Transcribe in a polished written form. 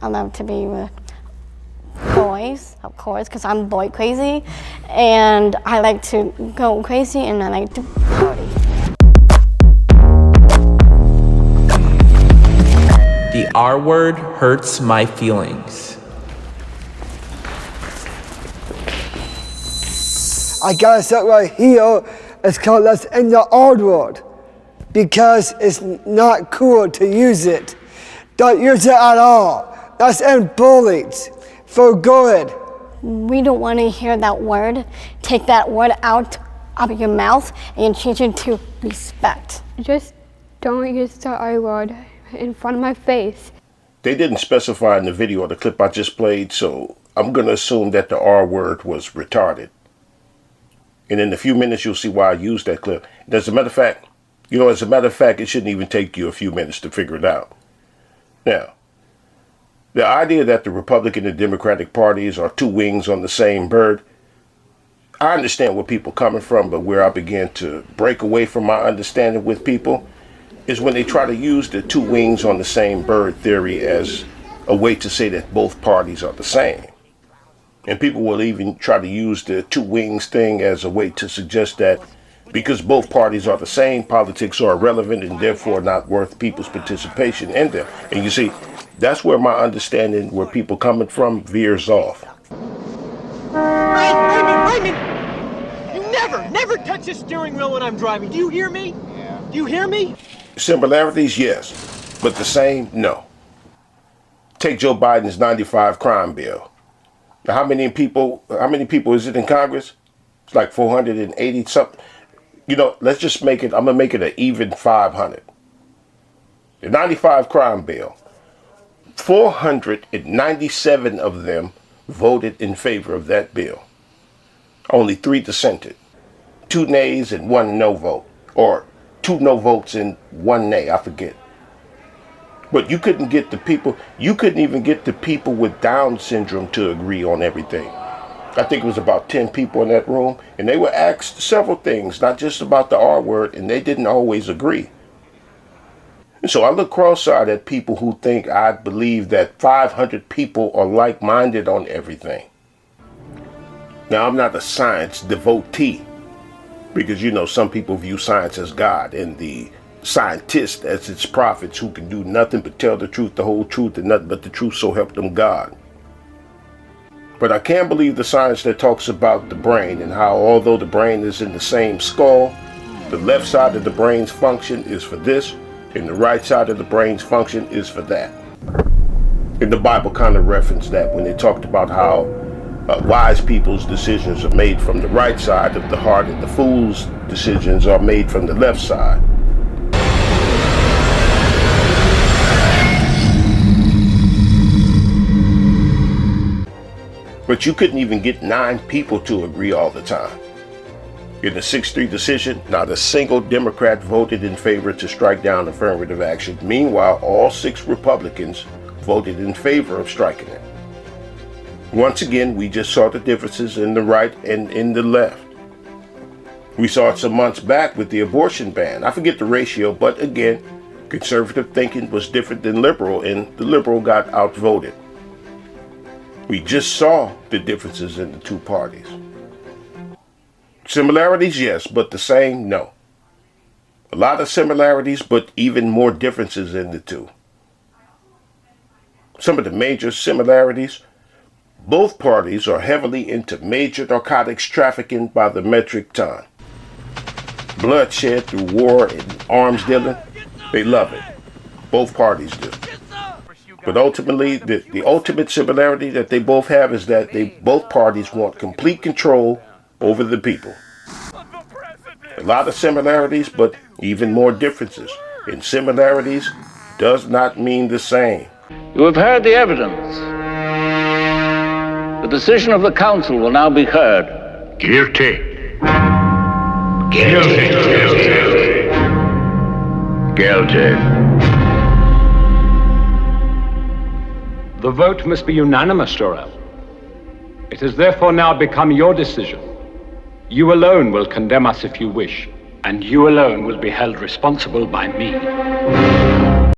I love to be with boys, of course, because I'm boy crazy, and I like to go crazy and I like to party. The R word hurts my feelings. I got something right here. It's called "Let's End the R Word," because it's not cool to use it. Don't use it at all. Let's end bullying for good. We don't want to hear that word. Take that word out of your mouth and change it to respect. Just don't use the R word in front of my face. They didn't specify in the video or the clip I just played, so I'm going to assume that the R word was retarded. And in a few minutes, you'll see why I used that clip. And as a matter of fact, it shouldn't even take you a few minutes to figure it out. Now, the idea that the Republican and Democratic parties are two wings on the same bird, I understand where people are coming from, but where I begin to break away from my understanding with people is when they try to use the two wings on the same bird theory as a way to say that both parties are the same. And people will even try to use the two wings thing as a way to suggest that because both parties are the same, politics are irrelevant and therefore not worth people's participation in them. And you see, that's where my understanding where people coming from veers off. Raymond! You never touch the steering wheel when I'm driving. Do you hear me? Yeah. Do you hear me? Similarities, yes, but the same, no. Take Joe Biden's 95 crime bill. Now, how many people is it in Congress? It's like 480 something. You know, let's just make it, I'm gonna make it an even 500. The 95 crime bill, 497 of them voted in favor of that bill. Only 3 dissented. 2 nays and 1 no vote. Or 2 no votes and 1 nay, I forget. But you couldn't even get the people with Down syndrome to agree on everything. I think it was about 10 people in that room, and they were asked several things, not just about the R word, and they didn't always agree. And so I look cross-eyed at people who think I believe that 500 people are like-minded on everything. Now, I'm not a science devotee, because, you know, some people view science as God, and the scientists as its prophets who can do nothing but tell the truth, the whole truth, and nothing but the truth, so help them God. But I can't believe the science that talks about the brain and how although the brain is in the same skull, the left side of the brain's function is for this, and the right side of the brain's function is for that. And the Bible kind of referenced that when they talked about how wise people's decisions are made from the right side of the heart and the fool's decisions are made from the left side. But you couldn't even get 9 people to agree all the time. In the 6-3 decision, not a single Democrat voted in favor to strike down affirmative action. Meanwhile, all 6 Republicans voted in favor of striking it. Once again, we just saw the differences in the right and in the left. We saw it some months back with the abortion ban. I forget the ratio, but again, conservative thinking was different than liberal, and the liberal got outvoted. We just saw the differences in the two parties. Similarities, yes, but the same, no. A lot of similarities, but even more differences in the two. Some of the major similarities, both parties are heavily into major narcotics trafficking by the metric ton. Bloodshed through war and arms dealing, they love it. Both parties do. But ultimately, the ultimate similarity that they both have is that both parties want complete control over the people. A lot of similarities, but even more differences. And similarities does not mean the same. You have heard the evidence. The decision of the council will now be heard. Guilty. Guilty. Guilty. The vote must be unanimous, Jorel. It has therefore now become your decision. You alone will condemn us if you wish, and you alone will be held responsible by me.